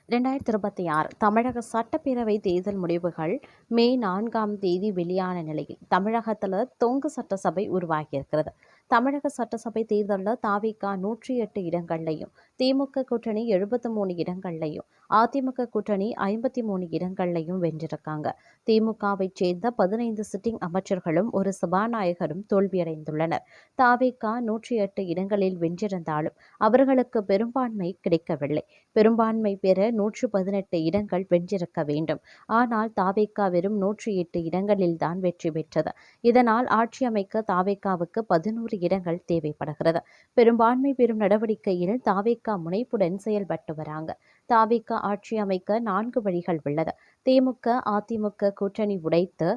2026 தமிழக சட்டப்பேரவை தேர்தல் முடிவுகள் மே 4ஆம் தேதி வெளியான நிலையில் தமிழகத்தில் தொங்கு சட்டசபை உருவாகியிருக்கிறது. தமிழக சட்டசபை தேர்தலில் தாவேகா 108 இடங்கள்லையும், திமுக கூட்டணி 73 இடங்கள்லையும், அதிமுக கூட்டணி 53 இடங்கள்லையும் வென்றிருக்காங்க. திமுகவை சேர்ந்த 15 சிட்டிங் அமைச்சர்களும் ஒரு சபாநாயகரும் தோல்வியடைந்துள்ளனர். தாவேகா 108 இடங்களில் வென்றிருந்தாலும் அவர்களுக்கு பெரும்பான்மை கிடைக்கவில்லை. பெரும்பான்மை பெற 118 இடங்கள் வென்றிருக்க வேண்டும். ஆனால் தாவேகா வெறும் 108 இடங்களில்தான் வெற்றி பெற்றது. இதனால் ஆட்சி அமைக்க தாவேகாவுக்கு 11 இடங்கள் தேவைப்படுகிறது. பெரும்பான்மை பெறும் நடவடிக்கையில் தாவேகா முனைப்புடன் செயல்பட்டு வராங்க. தாவேகா ஆட்சி அமைக்க 4 வழிகள் உள்ளது. திமுக அதிமுக கூட்டணி உடைத்து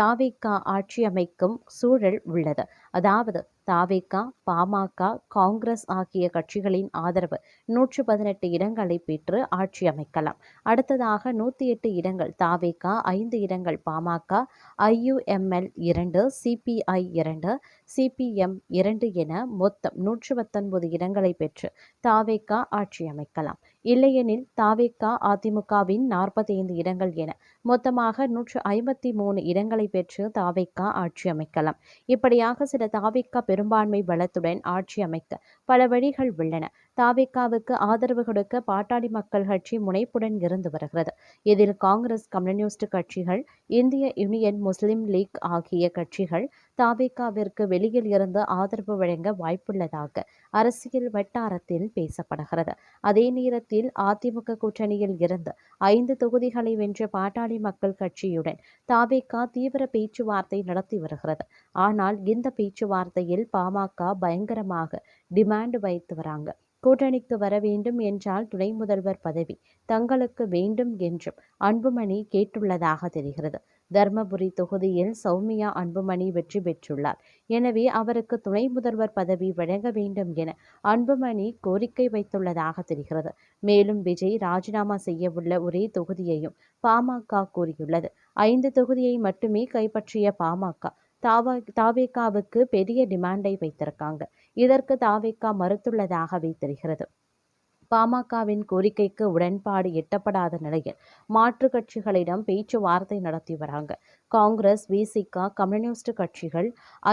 தாவேகா ஆட்சி அமைக்கும் சூழல் உள்ளது. அதாவது தாவேகா, பாமக, காங்கிரஸ் ஆகிய கட்சிகளின் ஆதரவு 118 இடங்களை பெற்று ஆட்சி அமைக்கலாம். அடுத்ததாக 108 இடங்கள் தாவேகா, 5 இடங்கள் பாமக, IUML 2, CPI 2, CPM 2 என மொத்தம் 119 இடங்களை பெற்று தாவேகா ஆட்சி அமைக்கலாம். இல்லையெனில் தாவேகா அதிமுகவின் 45 இடங்கள் என மொத்தமாக 153 இடங்களை பெற்று தாவேகா ஆட்சி அமைக்கலாம். இப்படியாக சில தாவேகா பெரும்பான்மை பலத்துடன் ஆட்சி அமைக்க பல வழிகள் உள்ளன. தாவேகாவுக்கு ஆதரவு கொடுக்க பாட்டாளி மக்கள் கட்சி முனைப்புடன் இருந்து வருகிறது. இதில் காங்கிரஸ், கம்யூனிஸ்ட் கட்சிகள், இந்திய யூனியன் முஸ்லிம் லீக் ஆகிய கட்சிகள் தாவேகாவிற்கு வெளியில் இருந்து ஆதரவு வழங்க வாய்ப்புள்ளதாக அரசியல் வட்டாரத்தில் பேசப்படுகிறது. அதே நேரத்தில் அதிமுக கூட்டணியில் இருந்து 5 தொகுதிகளை வென்ற பாட்டாளி மக்கள் கட்சியுடன் தாவேகா தீவிர பேச்சுவார்த்தை நடத்தி வருகிறது. ஆனால் இந்த பேச்சுவார்த்தையில் பாமக பயங்கரமாக டிமாண்ட் வைத்து வராங்க. கூட்டணிக்கு வர வேண்டும் என்றால் துணை முதல்வர் பதவி தங்களுக்கு வேண்டும் என்றும் அன்புமணி கேட்டுள்ளதாக தெரிகிறது. தர்மபுரி தொகுதியில் சௌமியா அன்புமணி வெற்றி பெற்றுள்ளார். எனவே அவருக்கு துணை முதல்வர் பதவி வழங்க வேண்டும் என அன்புமணி கோரிக்கை வைத்துள்ளதாக தெரிகிறது. மேலும் விஜய் ராஜினாமா செய்யவுள்ள ஒரே தொகுதியையும் பாமக கூறியுள்ளது. 5 தொகுதியை மட்டுமே கைப்பற்றிய பாமக தாவேகாவுக்கு பெரிய டிமாண்டை வைத்திருக்காங்க. இதற்கு தாவேகா மறுத்துள்ளதாகவே தெரிகிறது. பாமகவின் கோரிக்கைக்கு உடன்பாடு எட்டப்படாத நிலையில் மாற்று கட்சிகளிடம் பேச்சுவார்த்தை நடத்தி வராங்க. காங்கிரஸ், விசிக, கம்யூனிஸ்ட் கட்சிகள்,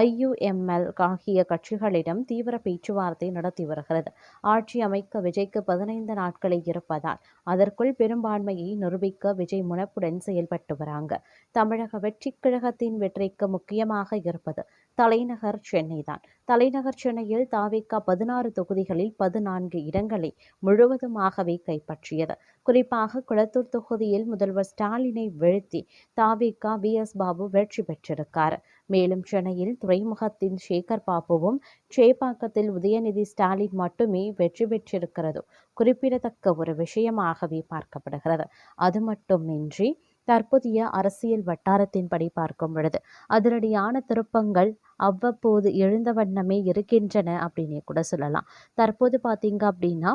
IUML ஆகிய கட்சிகளிடம் தீவிர பேச்சுவார்த்தை நடத்தி வருகிறது. ஆட்சி அமைக்க விஜய்க்கு 15 நாட்களே இருப்பதால் அதற்குள் பெரும்பான்மையை நிரூபிக்க விஜய் முனைப்புடன் செயல்பட்டு வராங்க. தமிழக வெற்றிக் கழகத்தின் வெற்றிக்கு முக்கியமாக இருப்பது தலைநகர் சென்னைதான். தலைநகர் சென்னையில் தாவேகா 16 தொகுதிகளில் 14 இடங்களை முழுவதுமாகவே கைப்பற்றியது. குறிப்பாக குளத்தூர் தொகுதியில் முதல்வர் ஸ்டாலினை வீழ்த்தி தாவேகா VS பாபு வெற்றி பெற்றிருக்கார். மேலும் சென்னையில் துறைமுகத்தின் சேகர் பாபுவும், சேப்பாக்கத்தில் உதயநிதி ஸ்டாலின் மட்டுமே வெற்றி பெற்றிருக்கிறது குறிப்பிடத்தக்க ஒரு விஷயமாகவே பார்க்கப்படுகிறது. அது மட்டுமின்றி தற்போதைய அரசியல் வட்டாரத்தின்படி பார்க்கும் பொழுது அதிரடியான திருப்பங்கள் அவ்வப்போது எழுந்த வண்ணமே இருக்கின்றன அப்படின்னே கூட சொல்லலாம். தற்போது பார்த்தீங்க அப்படின்னா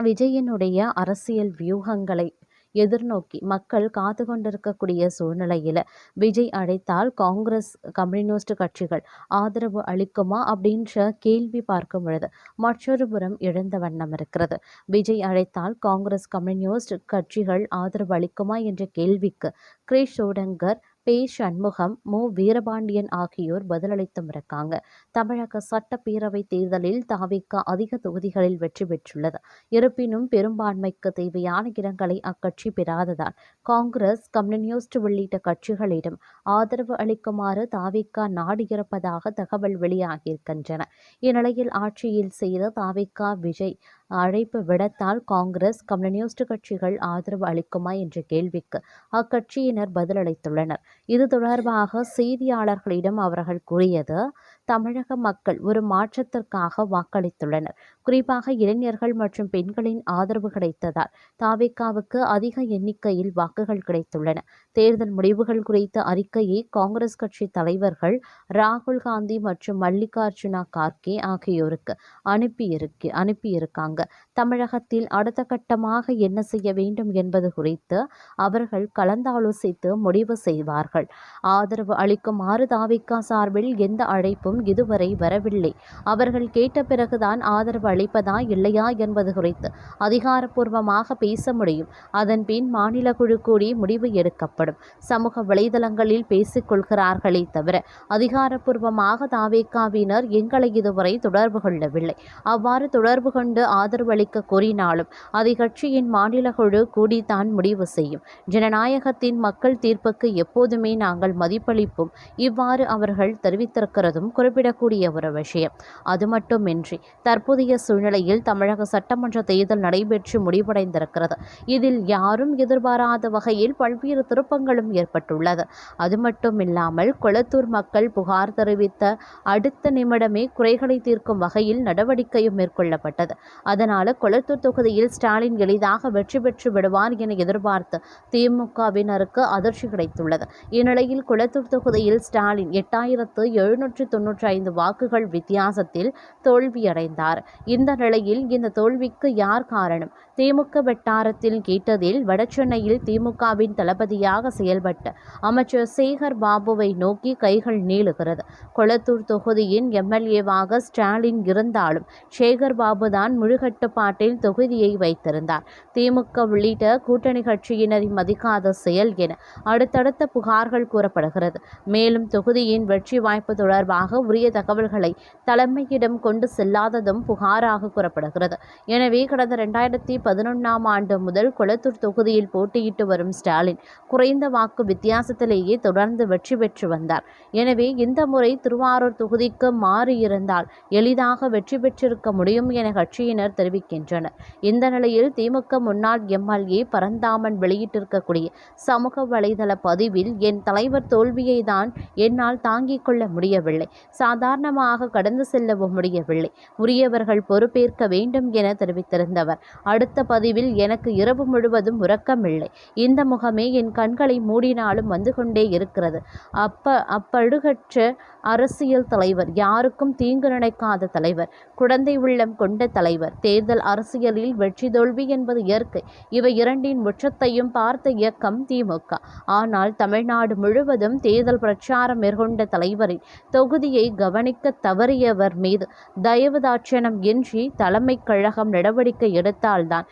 விஜயனுடைய அரசியல் வியூகங்களை எதிர்நோக்கி மக்கள் காத்து கொண்டிருக்கக்கூடிய சூழ்நிலையில் விஜய் அழைத்தால் காங்கிரஸ், கம்யூனிஸ்ட் கட்சிகள் ஆதரவு அளிக்குமா அப்படின்ற கேள்வி பார்க்கும் பொழுது மற்றொரு புறம் எழுந்த வண்ணம் இருக்கிறது. விஜய் அழைத்தால் காங்கிரஸ், கம்யூனிஸ்ட் கட்சிகள் ஆதரவு அளிக்குமா என்ற கேள்விக்கு கிரீஷ் சோடங்கர், பே. சண்முகம், மு. வீரபாண்டியன் ஆகியோர் பதிலளித்தும் இருக்காங்க. தமிழக சட்டப்பேரவை தேர்தலில் தாவேகா அதிக தொகுதிகளில் வெற்றி பெற்றுள்ளது. இருப்பினும் பெரும்பான்மைக்கு தேவையான இடங்களை அக்கட்சி பெறாததால் காங்கிரஸ், கம்யூனிஸ்ட் உள்ளிட்ட கட்சிகளிடம் ஆதரவு அளிக்குமாறு தாவேகா நாடியிருப்பதாக தகவல் வெளியாகியிருக்கின்றன. இந்நிலையில் ஆட்சியில் செய்த தாவேகா விஜய் அழைப்பு விடுத்தால் காங்கிரஸ், கம்யூனிஸ்ட் கட்சிகள் ஆதரவு அளிக்குமா என்ற கேள்விக்கு அக்கட்சியினர் பதிலளித்துள்ளனர். இது தொடர்பாக செய்தியாளர்களிடம் அவர்கள் கூறியது, தமிழக மக்கள் ஒரு மாற்றத்திற்காக வாக்களித்துள்ளனர். குறிப்பாக இளைஞர்கள் மற்றும் பெண்களின் ஆதரவு கிடைத்ததால் தாவேகாவுக்கு அதிக எண்ணிக்கையில் வாக்குகள் கிடைத்துள்ளன. தேர்தல் முடிவுகள் குறித்த அறிக்கையை காங்கிரஸ் கட்சி தலைவர்கள் ராகுல் காந்தி மற்றும் மல்லிகார்ஜுனா கார்கே ஆகியோருக்கு அனுப்பியிருக்காங்க. தமிழகத்தில் அடுத்த கட்டமாக என்ன செய்ய வேண்டும் என்பது குறித்து அவர்கள் கலந்தாலோசித்து முடிவு செய்வார்கள். ஆதரவு அளிக்குமாறு தாவேகா சார்பில் எந்த அழைப்பும் எதுவும் இதுவரை வரவில்லை. அவர்கள் கேட்ட பிறகுதான் ஆதரவு அளிப்பதா இல்லையா என்பது குறித்து அதிகாரப்பூர்வமாக பேச முடியும். அதன்பின் மாநில குழு கூடி முடிவு எடுக்கப்படும். சமூக வலைதளங்களில் பேசிக் கொள்கிறார்களே தவிர அதிகாரப்பூர்வமாக தாவேகாவினர் எங்களை இதுவரை தொடர்பு கொள்ளவில்லை. அவ்வாறு தொடர்பு கொண்டு ஆதரவு அளிக்க கோரினாலும் அதை கட்சியின் மாநில குழு கூடித்தான் முடிவு செய்யும். ஜனநாயகத்தின் மக்கள் தீர்ப்புக்கு எப்போதுமே நாங்கள் மதிப்பளிப்போம். இவ்வாறு அவர்கள் தெரிவித்திருக்கிறதும் குறிப்பிடக்கூடிய ஒரு விஷயம். அது மட்டுமின்றி தற்போதைய சூழ்நிலையில் தமிழக சட்டமன்ற தேர்தல் நடைபெற்று முடிவடைந்திருக்கிறது. இதில் யாரும் எதிர்பாராத வகையில் பல்வேறு திருப்பங்களும் ஏற்பட்டுள்ளது. அது மட்டுமில்லாமல் கொளத்தூர் மக்கள் புகார் தெரிவித்த அடுத்த நிமிடமே குறைகளை தீர்க்கும் வகையில் நடவடிக்கையும் மேற்கொள்ளப்பட்டது. அதனால கொளத்தூர் தொகுதியில் ஸ்டாலின் எளிதாக வெற்றி பெற்று விடுவார் என எதிர்பார்த்து திமுகவினருக்கு அதிர்ச்சி கிடைத்துள்ளது. இந்நிலையில் கொளத்தூர் தொகுதியில் ஸ்டாலின் 8795 வாக்குகள் வித்தியாசத்தில் தோல்வியடைந்தார். இந்த நிலையில் இந்த தோல்விக்கு யார் காரணம்? திமுக வட்டாரத்தில் கேட்டதில் வடசென்னையில் திமுகவின் தளபதியாக செயல்பட்ட அமைச்சர் சேகர் பாபுவை நோக்கி கைகள் நீளுகிறது. கொளத்தூர் தொகுதியின் எம்எல்ஏவாக ஸ்டாலின் இருந்தாலும் சேகர் பாபுதான் முழுகட்டுப்பாட்டில் தொகுதியை வைத்திருந்தார். திமுக உள்ளிட்ட கூட்டணி கட்சியினரை மதிக்காத செயல் என அடுத்தடுத்த புகார்கள் கூறப்படுகிறது. மேலும் தொகுதியின் வெற்றி வாய்ப்பு தொடர்பாக உரிய தகவல்களை தலைமையிடம் கொண்டு செல்லாததும் புகாராக கூறப்படுகிறது. எனவே கடந்த 2011ஆம் ஆண்டு முதல் கொளத்தூர் தொகுதியில் போட்டியிட்டு வரும் ஸ்டாலின் குறைந்த வாக்கு வித்தியாசத்திலேயே தொடர்ந்து வெற்றி பெற்று வந்தார். எனவே இந்த முறை திருவாரூர் தொகுதிக்கு மாறியிருந்தால் எளிதாக வெற்றி பெற்றிருக்க முடியும் என கட்சியினர் தெரிவிக்கின்றனர். இந்த நிலையில் திமுக முன்னாள் எம்எல்ஏ பரந்தாமன் வெளியிட்டிருக்கக்கூடிய சமூக வலைதள பதிவில் என் தலைவர் தோல்வியை தான் என்னால் தாங்கிக் கொள்ள முடியவில்லை. சாதாரணமாக கடந்து செல்லவும் முடியவில்லை. உரியவர்கள் பொறுப்பேற்க வேண்டும் என தெரிவித்திருந்தவர் அடுத்த பதிவில் எனக்கு இரவு முழுவதும் உறக்கமில்லை. இந்த முகமே என் கண்களை மூடினாலும் வந்து கொண்டே இருக்கிறது. அப்படிகற்ற அரசியல் தலைவர், யாருக்கும் தீங்கு நினைக்காத தலைவர், குழந்தை உள்ளம் கொண்ட தலைவர். தேர்தல் அரசியலில் வெற்றி தோல்வி என்பது இயற்கை. இவை இரண்டின் உச்சத்தையும் பார்த்த இயக்கம் திமுக. ஆனால் தமிழ்நாடு முழுவதும் தேர்தல் பிரச்சாரம் மேற்கொண்ட தலைவரின் தொகுதியை கவனிக்க தவறியவர் மீது தயவு தாட்சணம் இன்றி தலைமை கழகம் நடவடிக்கை எடுத்தால்தான்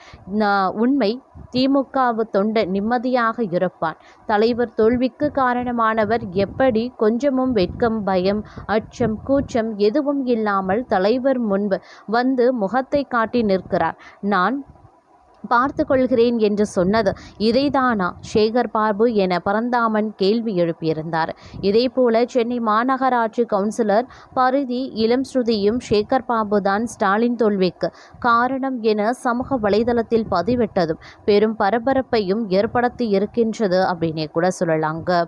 உண்மை திமுக தொண்டன் நிம்மதியாக இருப்பான். தலைவர் தோல்விக்கு காரணமானவர் எப்படி கொஞ்சமும் வெட்கம், பயம், அச்சம், கூச்சம் எதுவும் இல்லாமல் தலைவர் முன்பு வந்து முகத்தை காட்டி நிற்கிறார். நான் பார்த்து கொள்கிறேன் என்று சொன்னது இதைதானா சேகர் பாபு என பரந்தாமன் கேள்வி எழுப்பியிருந்தார். இதேபோல சென்னை மாநகராட்சி கவுன்சிலர் பரிதி இளம் ஸ்ருதியும் சேகர் பாபு தான் ஸ்டாலின் தோல்விக்கு காரணம் என சமூக வலைதளத்தில் பதிவிட்டதும் பெரும் பரபரப்பையும் ஏற்படுத்தி இருக்கின்றது அப்படின்னே கூட சொல்லலாங்க.